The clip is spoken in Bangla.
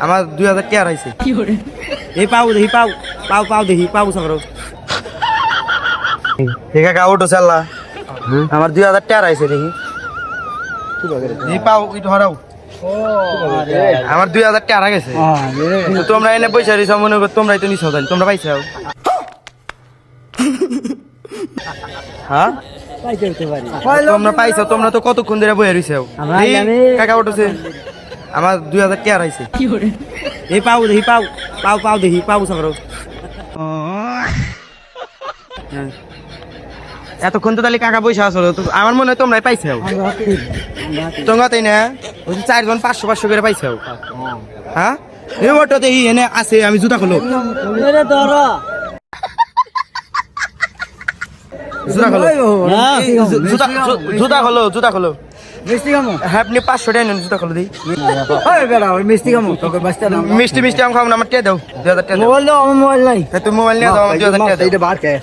আমার 2000 টাকা আইছে এই পাও দেখি পাও পাও পাও দেখি পাও সাগর ঠিক আছে অটো চালা আমার 2000 টাকা আইছে দেখি এই পাও ইট হরাও আমার 2000 টাকা গেছে তোমরা এনে পয়সা দিছো মনে কর তোমরাই তো নিছো তাই তোমরা পাইছো হ্যাঁ তোমরা পাইছো তোমরা তো কতক্ষণ ধরে বইয়া রইছো কাকা উঠছে আমার 2000 টাকা আইছে এই পাও দেখি পাও পাও পাও দেখি পাও সাগর এতক্ষণ তো তাহলে কাকা পয়সা আসলো আমার মনে হয় তোমরাই পাইছো তোমরা তাই না ওই 4 জন 500 500 করে পাইছো হ্যাঁ এই অটো দেখি এনে আছে আমি জুতা খোলো জুতা খোলো জুতা খোলো জুতা খোলো মিষ্টি খামো হ্যাঁ আপনি 500 টাকা নেন জুতা খোলো দিই ওই বেড়া ওই মিষ্টি খামো তোকে বাস্তা দাও মিষ্টি মিষ্টি আম খাও না আমার টাকা দাও 2000 টাকা মোবাইল দাও আমার মোবাইল নাই তুমি মোবাইল নিয়ে দাও আমার 2000 টাকা দাও এইটা বার কে